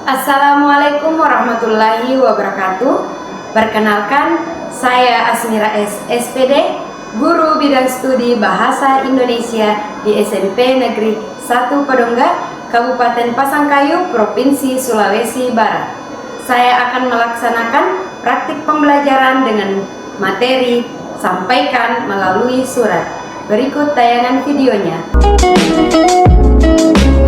Assalamualaikum warahmatullahi wabarakatuh. Perkenalkan, saya Asmira S. SPD, Guru Bidang Studi Bahasa Indonesia di SMP Negeri 1 Pedongga, Kabupaten Pasangkayu, Provinsi Sulawesi Barat. Saya akan melaksanakan praktik pembelajaran dengan materi sampaikan melalui surat. Berikut tayangan videonya.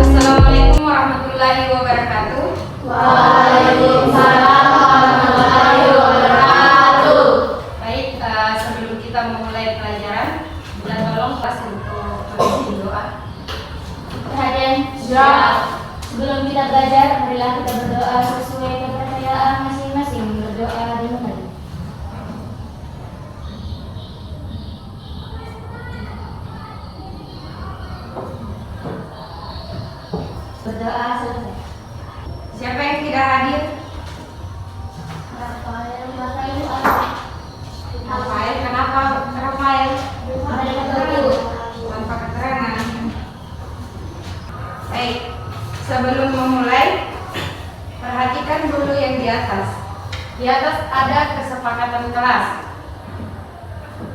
Assalamualaikum warahmatullahi wabarakatuh. Waalaikumsalam warahmatullahi wabarakatuh. Baik, sebelum kita memulai pelajaran, dan tolong kelas untuk memimpin doa. Perhatian, siap. Sebelum kita belajar, marilah kita berdoa sesuai kepercayaan masing-masing. Berdoa dimulai. Berdoa selesai. Siapa yang tidak hadir? Rafael, Rafael, kenapa Rafael? ada kebetulan. Tanpa keterangan. Baik, sebelum memulai, perhatikan dulu yang di atas. Di atas ada kesepakatan kelas.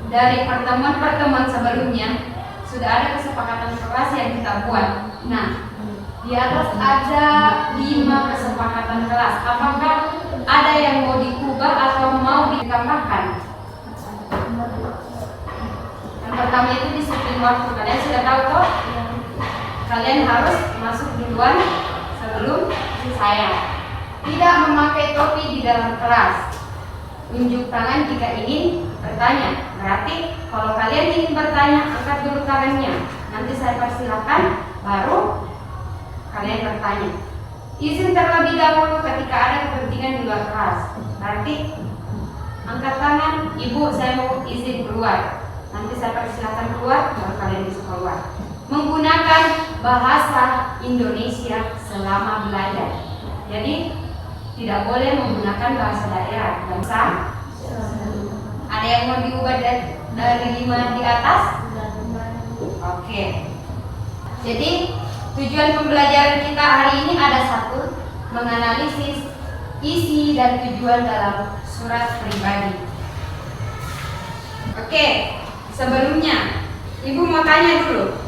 Dari pertemuan-pertemuan sebelumnya, sudah ada kesepakatan kelas yang kita buat. Nah, di atas ada 5 kesepakatan kelas. Apakah ada yang mau diubah atau mau ditambahkan? Yang pertama itu disiplin waktu. Kalian sudah tahu kok? Kalian harus masuk duluan sebelum saya. Tidak memakai topi di dalam kelas. Unjuk tangan jika ingin bertanya. Berarti kalau kalian ingin bertanya, angkat dulu tangannya. Nanti saya persilakan, baru kalian bertanya. Izin terlebih dahulu ketika ada kepentingan di luar kelas. Berarti angkat tangan, ibu saya mau izin keluar. Nanti saya persilakan keluar, baru kalian bisa keluar. Menggunakan bahasa Indonesia selama belajar. Jadi tidak boleh menggunakan bahasa daerah. Bangsa. Ada yang mau diubah dari 5 di atas? Oke. Jadi tujuan pembelajaran kita hari ini ada 1, menganalisis isi dan tujuan dalam surat pribadi. Oke, sebelumnya Ibu mau tanya dulu,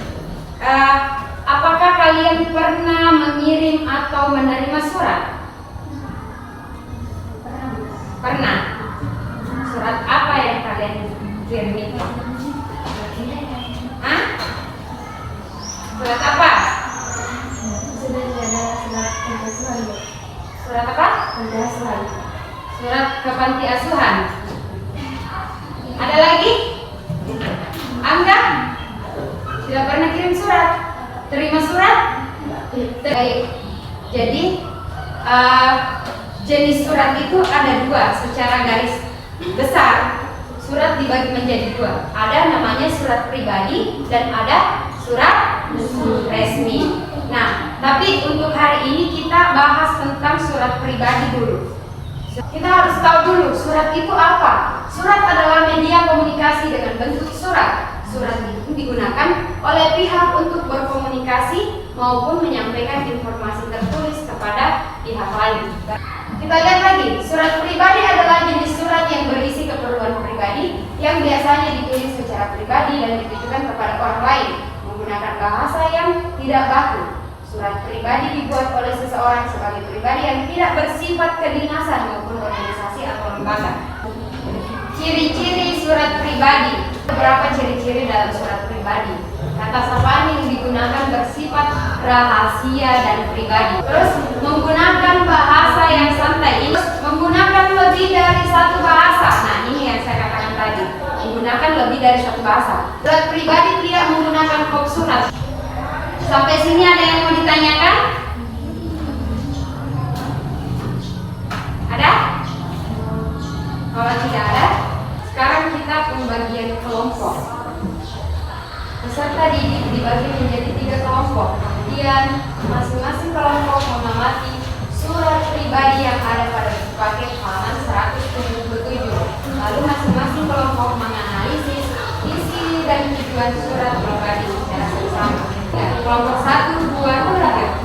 apakah kalian pernah mengirim atau menerima surat? Pernah. Surat apa yang kalian kirim itu? Hah? Surat apa? Surat apa? Surat ke panti asuhan. Ada lagi? Angga? Tidak pernah kirim surat? Terima surat? Baik. Jadi jenis surat itu ada 2 secara garis besar. Surat dibagi menjadi 2. Ada namanya surat pribadi dan ada surat resmi. Nah, tapi untuk hari ini kita bahas tentang surat pribadi dulu. Kita harus tahu dulu surat itu apa. Surat adalah media komunikasi dengan bentuk surat. Surat itu digunakan oleh pihak untuk berkomunikasi maupun menyampaikan informasi tertulis kepada pihak lain. Kita lihat lagi, surat pribadi adalah jenis surat yang berisi keperluan pribadi yang biasanya ditulis secara pribadi dan ditujukan kepada orang lain menggunakan bahasa yang tidak baku. Surat pribadi dibuat oleh seseorang sebagai pribadi yang tidak bersifat kedinasan maupun organisasi atau lembaga. Ciri-ciri surat pribadi. Beberapa ciri-ciri dalam surat pribadi. Kata sapaan yang digunakan bersifat rahasia dan pribadi. Terus menggunakan bahasa yang santai. Menggunakan lebih dari 1 bahasa. Nah, ini yang saya katakan tadi. Menggunakan lebih dari 1 bahasa. Surat pribadi tidak menggunakan kop surat. Sampai sini ada yang mau ditanyakan? Ada? Kalau tidak ada, sekarang kita pembagian kelompok. Peserta didik dibagi menjadi 3 kelompok. Kemudian masing-masing kelompok mengamati surat pribadi yang ada pada paket halaman 177. Lalu masing-masing kelompok menganalisis isi dan tujuan surat pribadi secara bersama. Kelompok 1, 2, 3.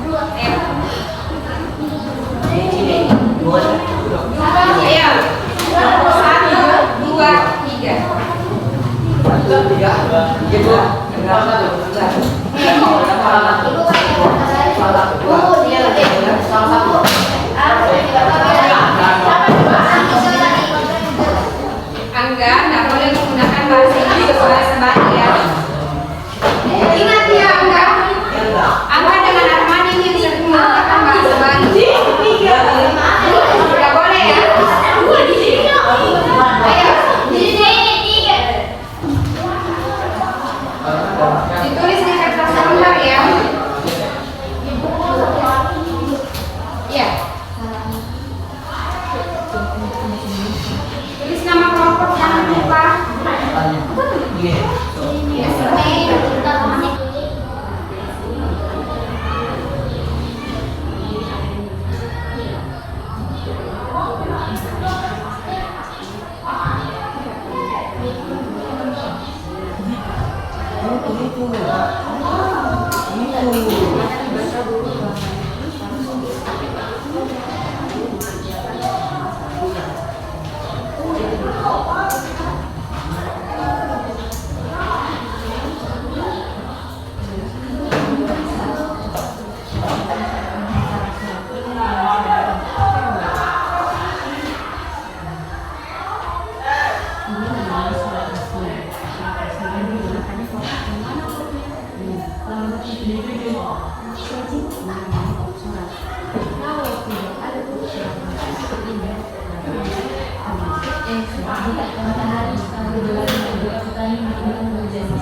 jika matahari bergerak berdoa petani menjadi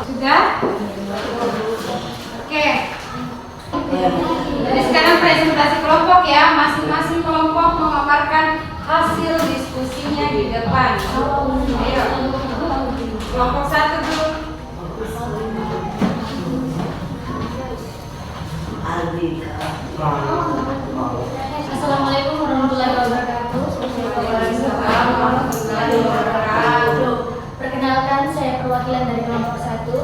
Sudah? Oke. Jadi sekarang presentasi kelompok ya. Masing-masing kelompok memaparkan hasil diskusinya di depan. Ayo. Kelompok 1 dulu. Assalamualaikum warahmatullahi wabarakatuh. Waalaikumsalam warahmatullahi wabarakatuh. Perkenalkan, saya perwakilan dari kelompok 1.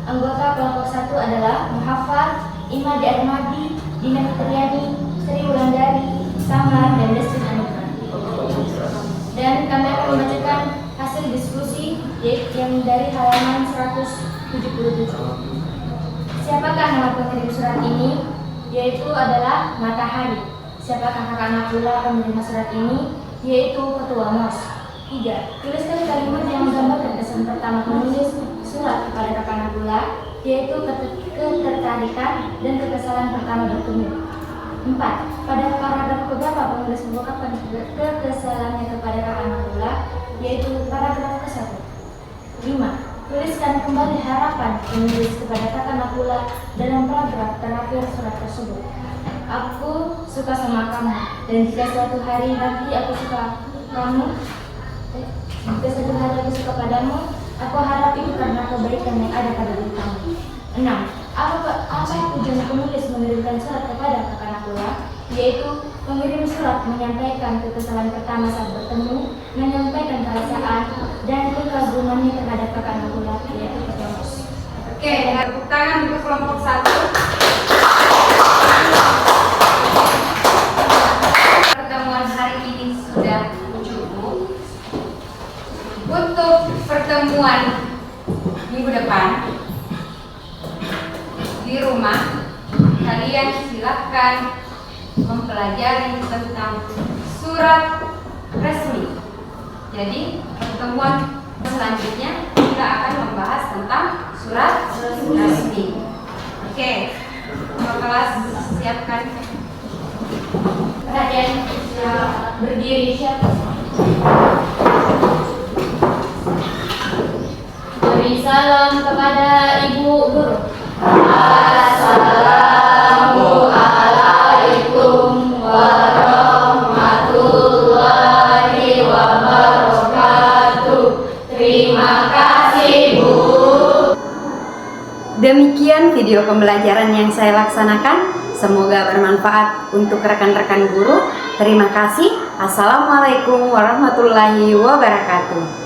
Anggota kelompok 1 adalah Muhafad, Imadi Armadi, Dina Fitriani, Sri Wulandari, Samar, dan Destin Anitra. Dan kami akan membacakan hasil diskusi yang dari halaman 177. Siapakah nama pengirim surat ini? Yaitu adalah Matahari. Siapakah kakak Nakula penerima surat ini? Yaitu Ketua MOS. 3. Tuliskan kalimat yang menggambarkan kesan pertama penulis surat kepada kakak Nakula, yaitu ketertarikan dan kekesalan pertama bertemu. 4. Pada paragraf keberapa penulis mengungkapkan kekesalannya kepada kakak Nakula, yaitu paragraf ke-1. 5. Tuliskan kembali harapan penulis kepada kakak Nakula dalam paragraf terakhir surat tersebut. Aku suka sama kamu, dan jika suatu hari nanti aku suka padamu, aku harap itu karena kebaikan yang ada pada diri kamu. 6. Apa tujuan penulis mengirimkan surat kepada kakak Nakula? Yaitu pengirim surat menyampaikan kekesalan pertama saat bertemu, menyampaikan perasaan dan kekagumannya terhadap kakak Nakula, yaitu Ketua MOS. Oke, tepuk tangan untuk kelompok 1. Pertemuan hari ini sudah cukup. Untuk pertemuan minggu depan di rumah, kalian silakan mempelajari tentang surat resmi. Jadi pertemuan selanjutnya kita akan membahas tentang surat resmi. Oke, kelas siapkan. Perhatian, berdiri siap. Beri salam kepada Ibu Guru. Assalamualaikum warahmatullahi wabarakatuh. Terima kasih, Bu. Demikian video pembelajaran yang saya laksanakan. Semoga bermanfaat untuk rekan-rekan guru. Terima kasih. Assalamualaikum warahmatullahi wabarakatuh.